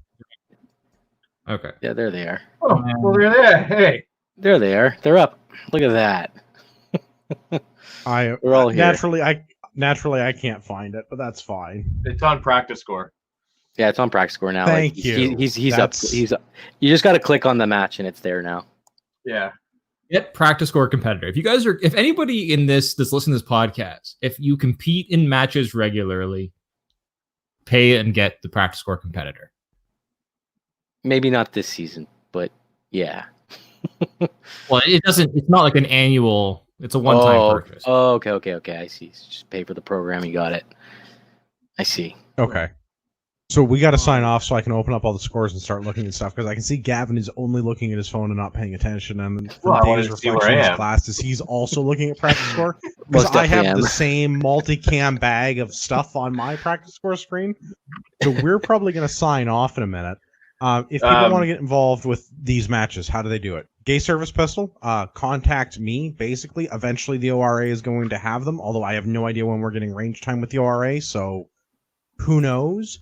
Okay. Yeah, there they are. Oh, well, they're there. Hey. There they are. They're up. Look at that. We're all here. Naturally, I can't find it, but that's fine. It's on practice score. Yeah, it's on practice score now. Thank you. He's up. He's up. You just got to click on the match and it's there now. Yeah. Get practice score competitor. If anybody in this that's listening to this podcast, if you compete in matches regularly, pay and get the practice score competitor. Maybe not this season, but yeah. Well, it's not like an annual, it's a one-time purchase. Oh, okay. I see. Just pay for the program. You got it. I see. Okay. So we got to sign off so I can open up all the scores and start looking at stuff because I can see Gavin is only looking at his phone and not paying attention. And from Dave's reflection in his classes, he's also looking at practice score because I have the same multicam bag of stuff on my practice score screen. So we're probably going to sign off in a minute. If people want to get involved with these matches, how do they do it? Gay Service Pistol, contact me. Basically, eventually the ORA is going to have them, although I have no idea when we're getting range time with the ORA, so who knows?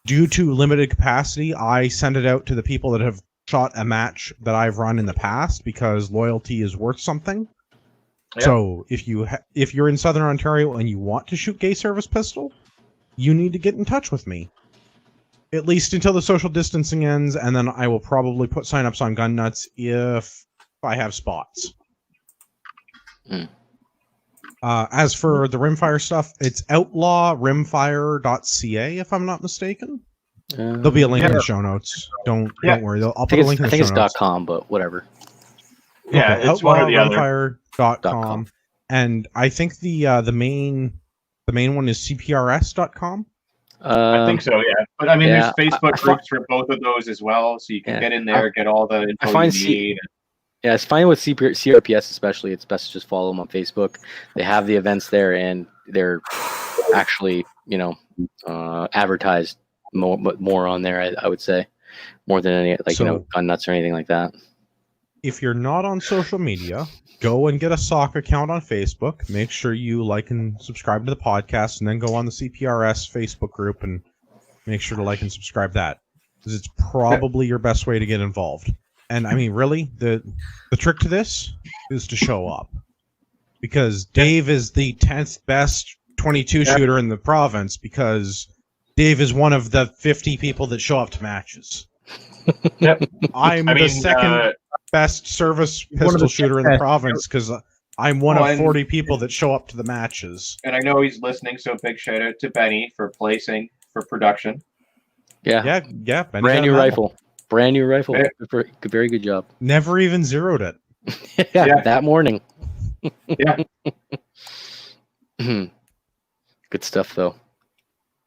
Due to limited capacity, I send it out to the people that have shot a match that I've run in the past because loyalty is worth something. Yep. So if you're in Southern Ontario and you want to shoot Gay Service Pistol, you need to get in touch with me. At least until the social distancing ends, and then I will probably put signups on Gun Nuts if I have spots. As for the rimfire stuff, it's outlawrimfire.ca if I'm not mistaken. There'll be a link in the show notes. Don't worry. I'll put a link in the show notes. I think it's .com, but whatever. Yeah, okay. It's one or the other. Outlawrimfire.com. And I think the main one is cprs.com. I think so, yeah. But I mean, there's Facebook groups for both of those as well, so you can get in there, get all the info you need. Yeah, it's fine with CRPS especially. It's best to just follow them on Facebook. They have the events there, and they're actually, advertised more on there. I would say more than any gun nuts or anything like that. If you're not on social media, go and get a sock account on Facebook. Make sure you like and subscribe to the podcast, and then go on the CPRS Facebook group and make sure to like and subscribe that, because it's probably your best way to get involved. And I mean, really, the trick to this is to show up, because Dave is the 10th best 22 shooter in the province, because Dave is one of the 50 people that show up to matches. Yep. I'm the second best service pistol shooter in the province, because I'm one of 40 people that show up to the matches. And I know he's listening, so big shout out to Benny for placing for production. Yeah. Benny Brand new rifle. Yeah. Very good job. Never even zeroed it. yeah, that morning. Yeah. Good stuff, though.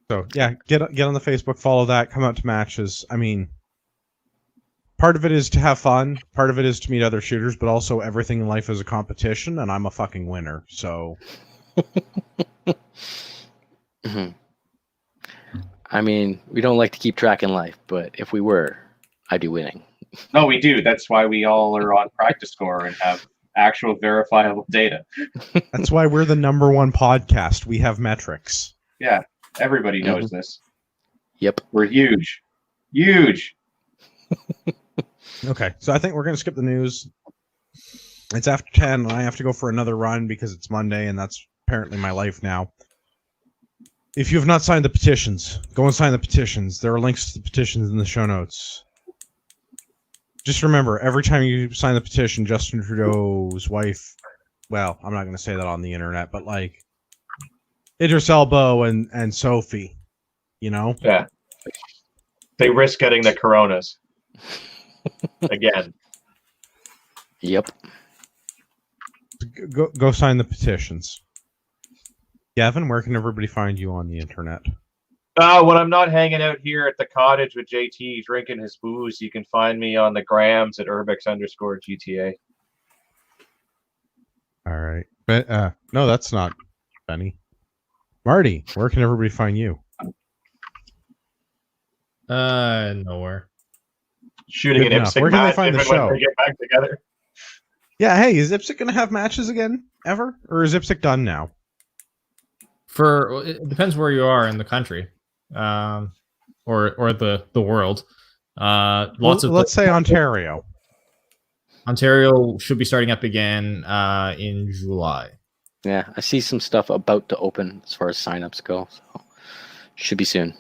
So yeah, get on the Facebook, follow that, come out to matches. I mean, part of it is to have fun, part of it is to meet other shooters, but also everything in life is a competition, and I'm a fucking winner. So. I mean, we don't like to keep track in life, but if we were, I'd be winning. No, we do. That's why we all are on Practice Score and have actual verifiable data. That's why we're the #1 podcast. We have metrics. Yeah, everybody knows this. Yep. We're huge. Huge. Okay, so I think we're going to skip the news. It's after 10, and I have to go for another run because it's Monday, and that's apparently my life now. If you have not signed the petitions, go and sign the petitions. There are links to the petitions in the show notes. Just remember, every time you sign the petition, Justin Trudeau's wife, well, I'm not going to say that on the internet, but like Idris Elba and Sophie, Yeah. They risk getting the coronas. Again. Yep. Go sign the petitions. Gavin, where can everybody find you on the internet? When I'm not hanging out here at the cottage with JT drinking his booze, you can find me on the grams at Urbex_GTA. All right. But, no, that's not Benny. Marty, where can everybody find you? Nowhere. Shooting Good an enough. IPSC Where can they match find the even when show? we get back together. Yeah, hey, is IPSC going to have matches again, ever? Or is IPSC done now? It depends where you are in the country, or the world. Let's say Ontario. Ontario should be starting up again in July. Yeah, I see some stuff about to open as far as signups go. So should be soon.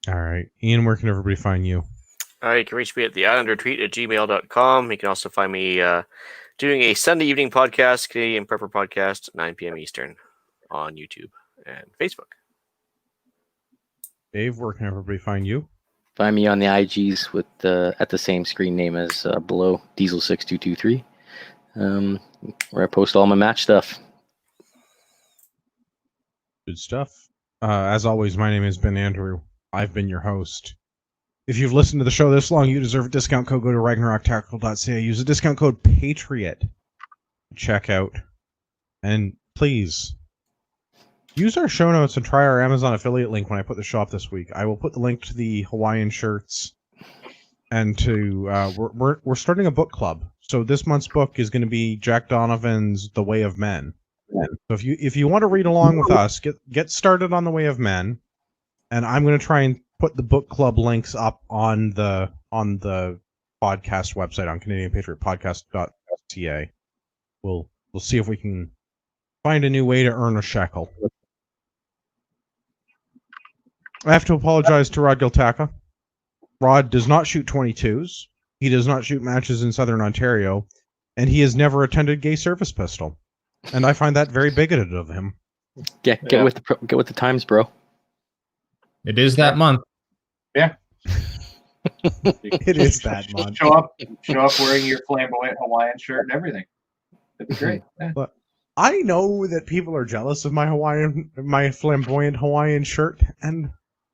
All right. Ian, where can everybody find you? You can reach me at theislandretreat@gmail.com. You can also find me doing a Sunday evening podcast, Canadian Prepper Podcast, 9 p.m. Eastern on YouTube and Facebook. Dave, where can everybody find you? Find me on the IGs with at the same screen name as below Diesel6223, where I post all my match stuff. Good stuff. As always, my name has been Andrew. I've been your host. If you've listened to the show this long, you deserve a discount code. Go to RagnarokTactical.ca. Use the discount code Patriot. Check out. And please, use our show notes and try our Amazon affiliate link when I put the show up this week. I will put the link to the Hawaiian shirts and to we're starting a book club. So this month's book is going to be Jack Donovan's The Way of Men. So if you want to read along with us, get started on The Way of Men, and I'm going to try and put the book club links up on the podcast website on CanadianPatriotPodcast.ca. We'll see if we can find a new way to earn a shekel. I have to apologize to Rod Giltaka. Rod does not shoot 22s. He does not shoot matches in Southern Ontario, and he has never attended gay service pistol. And I find that very bigoted of him. Get with the times, bro. It is that month. Yeah. It is that month. Show up wearing your flamboyant Hawaiian shirt and everything. That'd be great. Yeah. But I know that people are jealous of my flamboyant Hawaiian shirt, and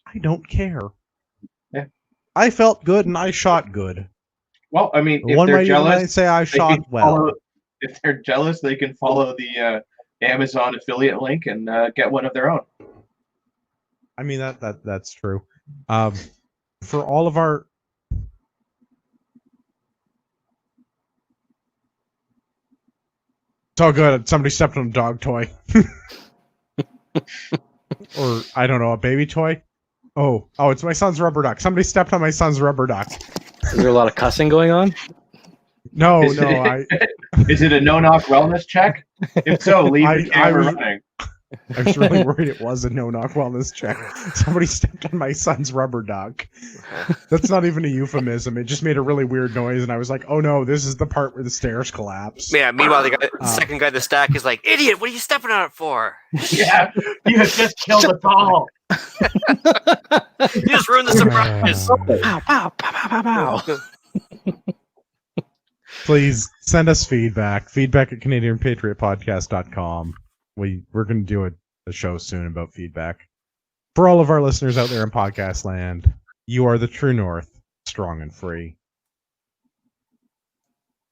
I don't care. Yeah. I felt good and I shot good. Well, I mean, if One they're way you might jealous, say I they shot can well. follow. If they're jealous, they can follow the Amazon affiliate link and get one of their own. I mean that's true. For all of our it's all good. Somebody stepped on a dog toy. Or I don't know, a baby toy. Oh, it's my son's rubber duck. Somebody stepped on my son's rubber duck. Is there a lot of cussing going on? No, Is it a no-knock wellness check? If so, leave the camera running. I was really worried it was a no-knock wellness check. Somebody stepped on my son's rubber duck. That's not even a euphemism. It just made a really weird noise, and I was like, "Oh no, this is the part where the stairs collapse." Yeah. Meanwhile, the second guy in the stack is like, "Idiot! What are you stepping on it for? Yeah, you have just killed a doll. You just ruined the surprise." Pow, pow, pow, pow, pow, pow. Please send us feedback. Feedback at CanadianPatriotPodcast.com. We're going to do a show soon about feedback. For all of our listeners out there in podcast land, you are the true north, strong and free.